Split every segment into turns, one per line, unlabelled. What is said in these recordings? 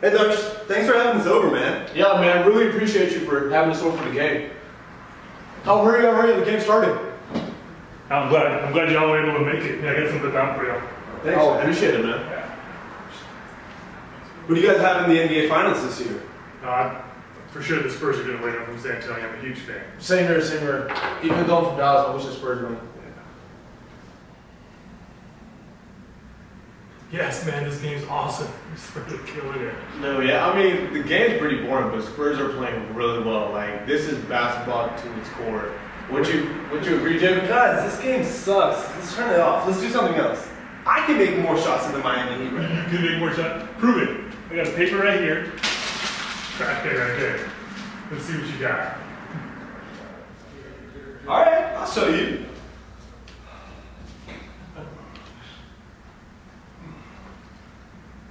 Hey Darsh, thanks for having us over, man.
Yeah, man, really appreciate you for having us over for the game. Oh, hurry up, the game started.
I'm glad y'all were able to make it. Yeah, I got something down for y'all.
Thanks,
man. Appreciate it, man.
Yeah.
Who do you guys have in the NBA Finals this year?
For sure the Spurs are going to win. I'm from San Antonio. I'm a huge fan.
Same here. Even though I'm from Dallas, I wish the Spurs win.
Yes, man, this game's awesome. Spurs are killing it.
No, yeah, I mean, the game's pretty boring, but Spurs are playing really well. Like, this is basketball to its core. Would you agree, Jim?
Guys, this game sucks. Let's turn it off. Let's do something else. I can make more shots than the Miami Heat right now.
You can make more shots? Prove it. I got a paper right here. Right there. Let's see what you got.
Alright, I'll show you.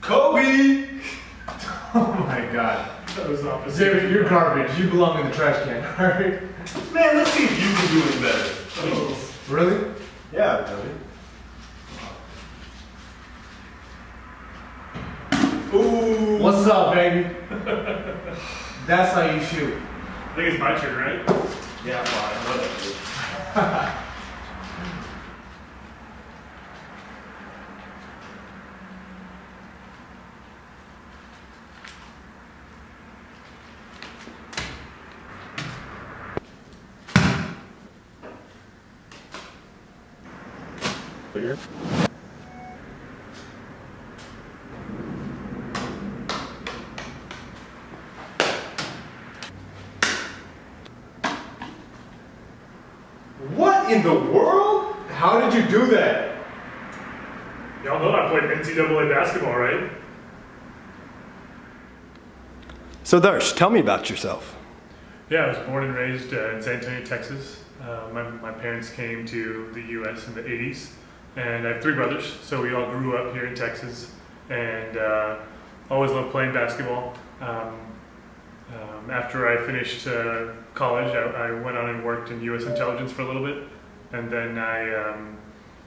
Kobe!
Oh my God.
That was opposite.
David, you're garbage. You belong in the trash can, alright?
Man, let's see if you can do it better.
Oh.
Really?
Yeah, Kobe. Ooh.
What's up, baby? That's how you shoot.
I think it's my turn, right?
Yeah, fine. Whatever.
Bigger?
What in the world?
How did you do that?
Y'all know I played NCAA basketball, right?
So Darsh, tell me about yourself.
Yeah, I was born and raised in San Antonio, Texas. My parents came to the U.S. in the 80s, and I have 3 brothers, so we all grew up here in Texas, and always loved playing basketball. After I finished college, I went on and worked in U.S. intelligence for a little bit, and then I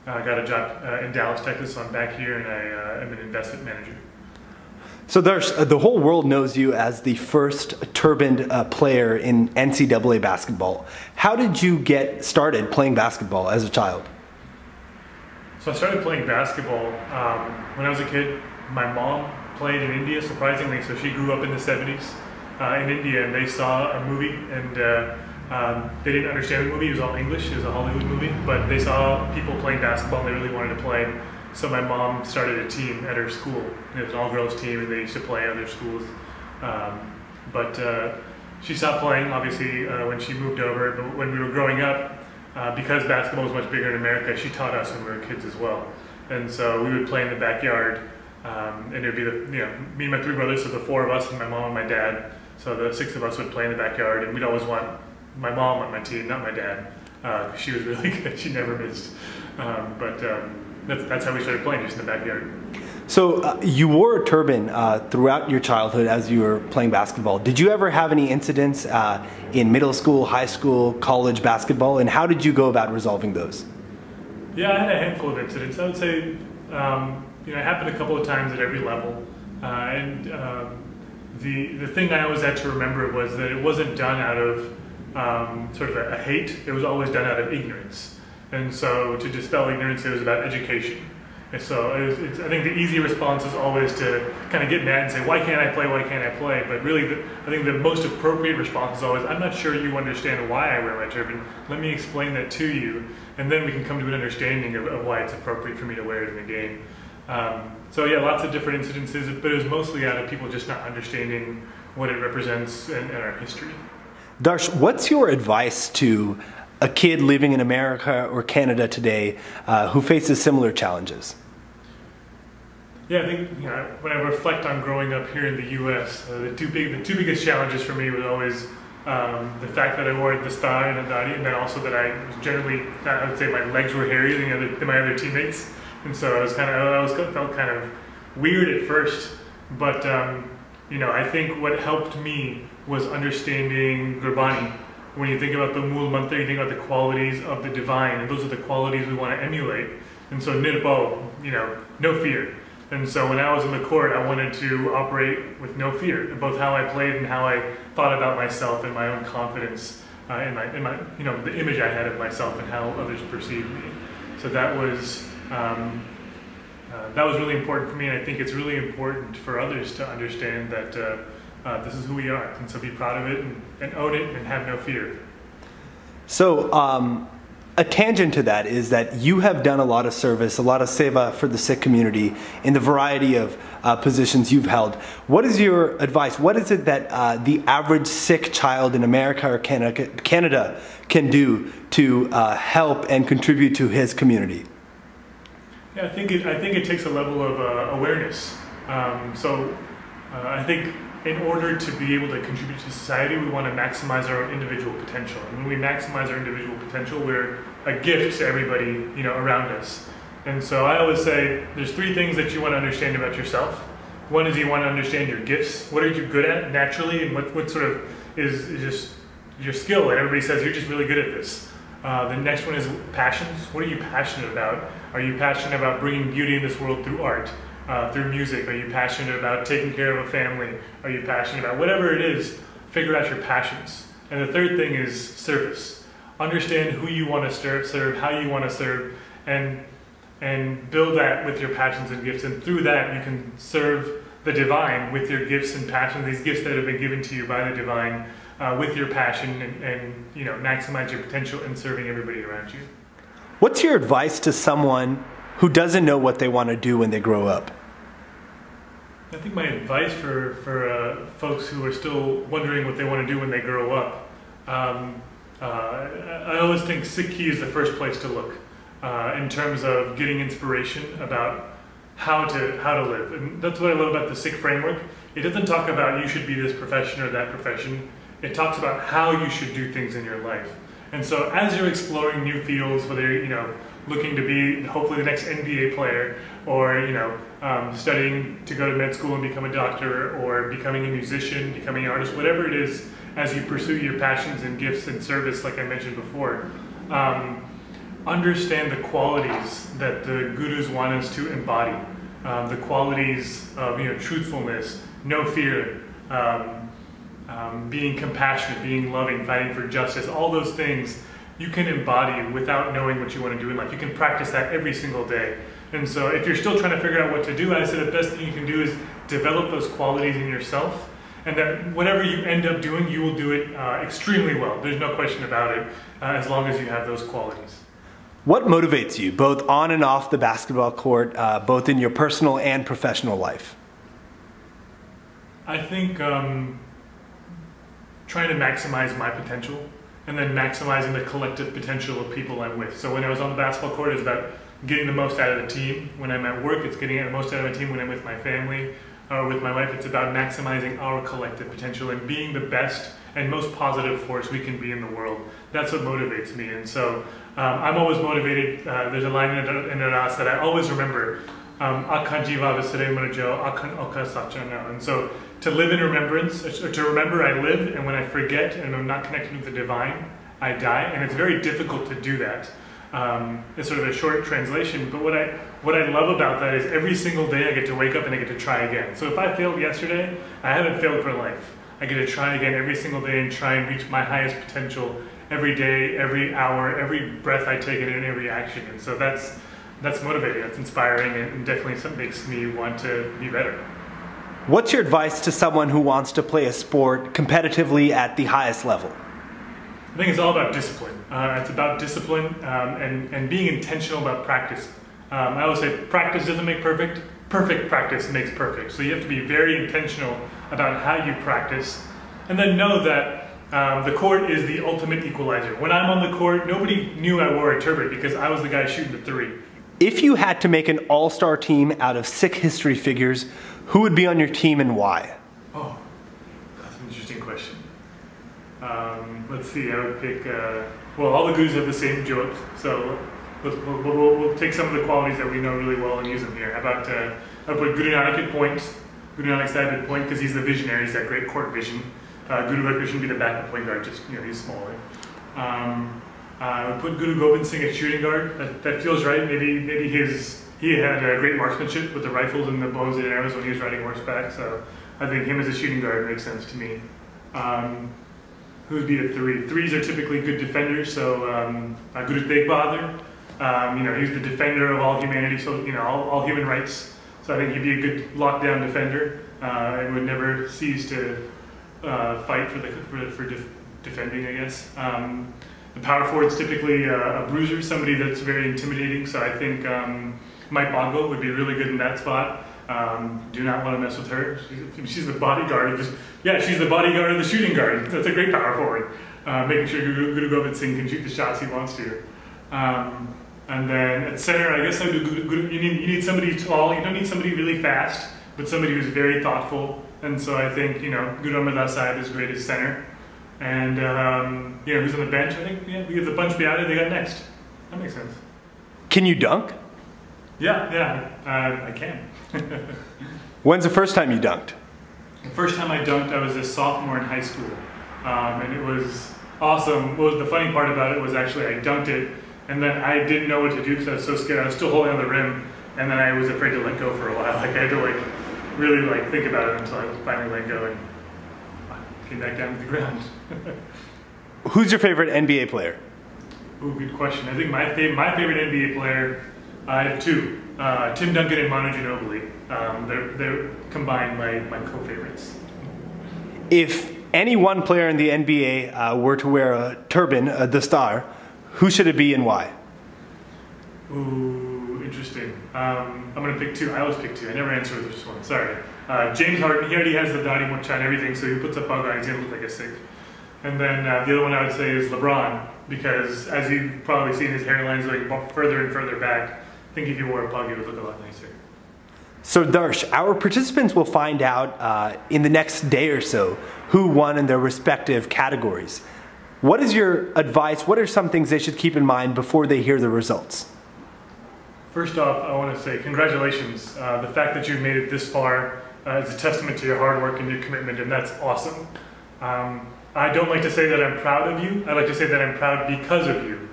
got a job in Dallas, Texas, so I'm back here, and I am an investment manager.
So Darsh, the whole world knows you as the first turbaned player in NCAA basketball. How did you get started playing basketball as a child?
So I started playing basketball when I was a kid. My mom played in India, surprisingly, so she grew up in the 70s in India, and they saw a movie, and they didn't understand the movie. It was all English. It was a Hollywood movie, but they saw people playing basketball, and they really wanted to play. So my mom started a team at her school. It was an all-girls team, and they used to play at other schools. But she stopped playing, obviously, when she moved over. But when we were growing up, because basketball was much bigger in America, she taught us when we were kids as well. And so we would play in the backyard, and it would be me and my 3 brothers, so the 4 of us, and my mom and my dad. So the 6 of us would play in the backyard, and we'd always want my mom on my team, not my dad, because she was really good. She never missed. That's how we started playing, just in the backyard.
So you wore a turban throughout your childhood as you were playing basketball. Did you ever have any incidents in middle school, high school, college basketball, and how did you go about resolving those?
Yeah, I had a handful of incidents. I would say, it happened a couple of times at every level. The thing I always had to remember was that it wasn't done out of sort of a hate. It was always done out of ignorance. And so to dispel ignorance, it was about education. And so I think the easy response is always to kind of get mad and say, why can't I play, why can't I play? But really, I think the most appropriate response is always, I'm not sure you understand why I wear my turban. Let me explain that to you, and then we can come to an understanding of why it's appropriate for me to wear it in the game. So yeah, lots of different incidences, but it was mostly out of people just not understanding what it represents in our history.
Darsh, what's your advice to a kid living in America or Canada today who faces similar challenges?
Yeah, I think when I reflect on growing up here in the U.S., the two biggest challenges for me was always the fact that I wore the star and the dari, and then also that I was generally, I would say my legs were hairier than my other teammates, and so I felt kind of weird at first, but I think what helped me was understanding Gurbani. When you think about the Mool Mantra, you think about the qualities of the divine, and those are the qualities we want to emulate. And so Nirbo, no fear. And so when I was on the court, I wanted to operate with no fear, both how I played and how I thought about myself and my own confidence in my the image I had of myself and how others perceived me. So that was really important for me, and I think it's really important for others to understand that this is who we are, and so be proud of it and own it and have no fear.
So a tangent to that is that you have done a lot of service, a lot of seva for the Sikh community in the variety of positions you've held. What is your advice? What is it that the average Sikh child in America or Canada can do to help and contribute to his community?
Yeah, I think it takes a level of awareness. I think in order to be able to contribute to society, we want to maximize our own individual potential. And when we maximize our individual potential, we're a gift to everybody around us. And so I always say there's three things that you want to understand about yourself. One is you want to understand your gifts. What are you good at naturally, and what sort of is just your skill? And everybody says you're just really good at this. The next one is passions. What are you passionate about? Are you passionate about bringing beauty in this world through art, through music? Are you passionate about taking care of a family? Are you passionate about whatever it is? Figure out your passions. And the third thing is service. Understand who you want to serve, how you want to serve, and build that with your passions and gifts. And through that, you can serve the divine with your gifts and passions, these gifts that have been given to you by the divine, with your passion, and maximize your potential in serving everybody around you.
What's your advice to someone who doesn't know what they want to do when they grow up?
I think my advice for folks who are still wondering what they want to do when they grow up, I always think Sikh is the first place to look in terms of getting inspiration about how to live. And that's what I love about the Sikh framework. It doesn't talk about you should be this profession or that profession. It talks about how you should do things in your life. And so as you're exploring new fields, whether you're looking to be hopefully the next NBA player, or studying to go to med school and become a doctor, or becoming a musician, becoming an artist, whatever it is, as you pursue your passions and gifts and service, like I mentioned before, understand the qualities that the gurus want us to embody, the qualities of truthfulness, no fear, being compassionate, being loving, fighting for justice. All those things you can embody without knowing what you want to do in life. You can practice that every single day. And so if you're still trying to figure out what to do, I said the best thing you can do is develop those qualities in yourself, and that whatever you end up doing, you will do it extremely well. There's no question about it, as long as you have those qualities.
What motivates you, both on and off the basketball court, both in your personal and professional life?
I think trying to maximize my potential, and then maximizing the collective potential of people I'm with. So when I was on the basketball court, it was about getting the most out of the team. When I'm at work, it's getting the most out of my team. When I'm with my family or with my wife, it's about maximizing our collective potential and being the best and most positive force we can be in the world. That's what motivates me. And so I'm always motivated. There's a line in Aras that I always remember. And so to live in remembrance, or to remember I live, and when I forget and I'm not connected with the divine, I die. And it's very difficult to do that. It's sort of a short translation, but what I love about that is every single day I get to wake up and I get to try again. So if I failed yesterday, I haven't failed for life. I get to try again every single day and try and reach my highest potential every day, every hour, every breath I take, and in every action. And so that's motivating, that's inspiring, and definitely something makes me want to be better.
What's your advice to someone who wants to play a sport competitively at the highest level?
I think it's all about discipline. It's about discipline and being intentional about practice. I always say practice doesn't make perfect. Perfect practice makes perfect. So you have to be very intentional about how you practice, and then know that the court is the ultimate equalizer. When I'm on the court, nobody knew I wore a turban because I was the guy shooting the three.
If you had to make an all-star team out of Sikh history figures, who would be on your team and why?
Oh, that's an interesting question. Let's see, I would pick, well, all the gurus have the same joke, so we'll take some of the qualities that we know really well and use them here. How about, I'll put Guru Nanak at point, Guru Nanak Sahib at point, because he's the visionary, he's that great court vision. Guru Bakr should be the backup point guard, just, he's smaller. I would put Guru Gobind Singh at shooting guard. That feels right. Maybe his He had great marksmanship with the rifles and the bows and arrows when he was riding horseback, so I think him as a shooting guard makes sense to me. Who would be a 3? 3s are typically good defenders, so Guru Tegh Bahadur, he's the defender of all humanity, so all human rights. So I think he'd be a good lockdown defender and would never cease to fight for defending, I guess. The power forward's typically a bruiser, somebody that's very intimidating. So I think Mike Bongo would be really good in that spot. Do not want to mess with her. She's the bodyguard. She's the bodyguard of the shooting guard. That's a great power forward. Making sure Guru Gobind Singh can shoot the shots he wants to. And then at center, I guess you need somebody tall. You don't need somebody really fast, but somebody who's very thoughtful. And so I think Guru Amar Sahib is great as center. And who's on the bench? I think we have the bunch Biada they got next. That makes sense.
Can you dunk?
Yeah, I can.
When's the first time you dunked?
The first time I dunked, I was a sophomore in high school, and it was awesome. The funny part about it was actually I dunked it, and then I didn't know what to do because I was so scared. I was still holding on the rim, and then I was afraid to let go for a while. Like I had to really think about it until I finally let go and came back down to the ground.
Who's your favorite NBA player?
Ooh, good question. I think my favorite NBA player, I have 2. Tim Duncan and Manu Ginobili. They're combined my co-favorites.
If any one player in the NBA were to wear a turban, the star, who should it be and why?
Ooh, interesting. I'm going to pick 2. I always pick 2. I never answer with just one. Sorry. James Harden, he already has the Dadi Mocha and everything, so he puts up bug on, he's going to look like a Sikh. And then the other one I would say is LeBron, because as you've probably seen, his hairline's going further and further back. I think if you wore a pug, it would look a lot nicer.
So Darsh, our participants will find out in the next day or so who won in their respective categories. What is your advice? What are some things they should keep in mind before they hear the results?
First off, I want to say congratulations. The fact that you've made it this far is a testament to your hard work and your commitment, and that's awesome. I don't like to say that I'm proud of you. I like to say that I'm proud because of you.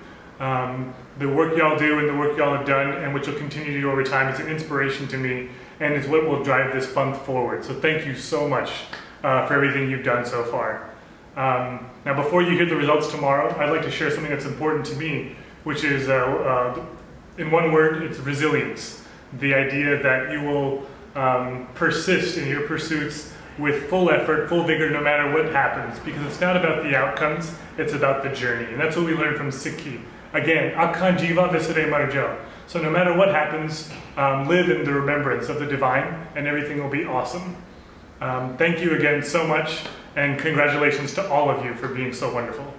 The work y'all do and the work y'all have done and what you'll continue to do over time, it's an inspiration to me, and it's what will drive this month forward. So thank you so much for everything you've done so far. Now before you hear the results tomorrow, I'd like to share something that's important to me, which is, in one word, it's resilience. The idea that you will persist in your pursuits with full effort, full vigor, no matter what happens, because it's not about the outcomes, it's about the journey. And that's what we learned from Sikhi. Again, Akhan Jiva Visare Marjo. So no matter what happens, live in the remembrance of the divine, and everything will be awesome. Thank you again so much, and congratulations to all of you for being so wonderful.